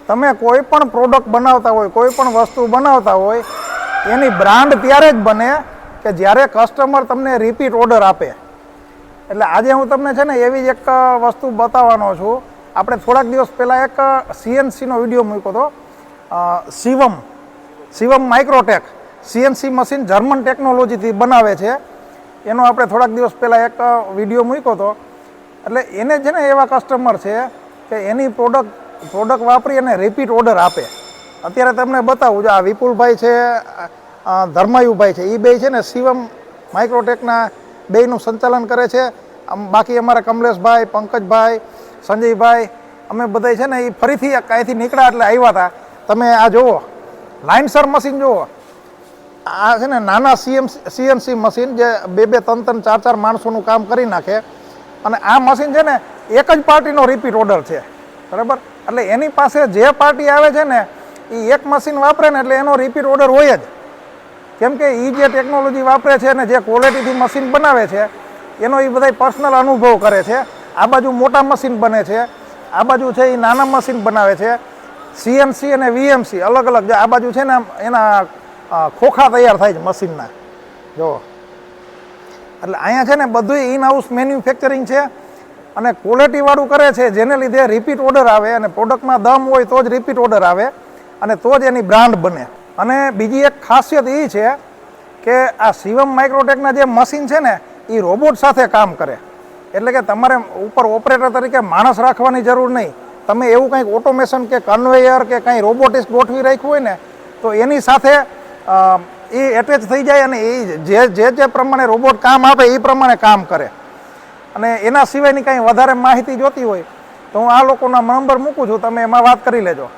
તમે કોઈ પણ પ્રોડક્ટ બનાવતા હોય, કોઈ પણ વસ્તુ બનાવતા હોય, એની બ્રાન્ડ ત્યારે જ બને કે જ્યારે કસ્ટમર તમને રિપીટ ઓર્ડર આપે. એટલે આજે હું તમને છે ને એવી જ એક વસ્તુ બતાવવાનો છું. આપણે થોડાક દિવસ પહેલાં એક સીએનસીનો વિડીયો મૂક્યો હતો, શિવમ માઇક્રોટેક સીએનસી મશીન જર્મન ટેકનોલોજીથી બનાવે છે. એનો આપણે થોડાક દિવસ પહેલાં એક વિડીયો મૂક્યો હતો. એટલે એને છે ને એવા કસ્ટમર છે કે એની પ્રોડક્ટ વાપરી અને રિપીટ ઓર્ડર આપે. અત્યારે તમને બતાવું છું, આ વિપુલભાઈ છે, ધર્માયુભાઈ છે, એ બે છે ને શિવમ માઇક્રોટેકના બેયનું સંચાલન કરે છે. બાકી અમારા કમલેશભાઈ, પંકજભાઈ, સંજયભાઈ, અમે બધા છે ને એ ફરીથી કાંઈથી નીકળ્યા એટલે આવ્યા હતા. તમે આ જુઓ, લાઇનસર મશીન જુઓ. આ છે ને નાના સીએનસી મશીન જે 2-3, 4 માણસોનું કામ કરી નાખે. અને આ મશીન છે ને એક જ પાર્ટીનો રિપીટ ઓર્ડર છે, બરાબર. એટલે એની પાસે જે પાર્ટી આવે છે ને એ એક મશીન વાપરે ને એટલે એનો રિપીટ ઓર્ડર હોય જ. કેમ કે એ જે ટેકનોલોજી વાપરે છે ને જે ક્વોલિટીથી મશીન બનાવે છે એનો એ બધા પર્સનલ અનુભવ કરે છે. આ બાજુ મોટા મશીન બને છે, આ બાજુ છે એ નાના મશીન બનાવે છે. સીએનસી અને વીએમસી અલગ અલગ. આ બાજુ છે ને એના ખોખા તૈયાર થાય છે મશીનના, જો. એટલે અહીંયા છે ને બધું ઇન હાઉસ મેન્યુફેક્ચરિંગ છે અને ક્વોલિટીવાળું કરે છે, જેને લીધે રિપીટ ઓર્ડર આવે અને પ્રોડક્ટમાં દમ હોય તો જ રિપીટ ઓર્ડર આવે અને તો જ એની બ્રાન્ડ બને. અને બીજી એક ખાસિયત એ છે કે આ શિવમ માઇક્રોટેકના જે મશીન છે ને એ રોબોટ સાથે કામ કરે. એટલે કે તમારે ઉપર ઓપરેટર તરીકે માણસ રાખવાની જરૂર નહીં. તમે એવું કંઈક ઓટોમેશન કે કન્વેયર કે કંઈ રોબોટિક્સ ગોઠવી રાખ્યું હોય ને તો એની સાથે એ એટેચ થઈ જાય અને એ જે પ્રમાણે રોબોટ કામ આપે એ પ્રમાણે કામ કરે. અને એના સિવાયની કંઈ વધારે માહિતી જોતી હોય તો હું આ લોકોના નંબર મૂકું છું, તમે એમાં વાત કરી લેજો.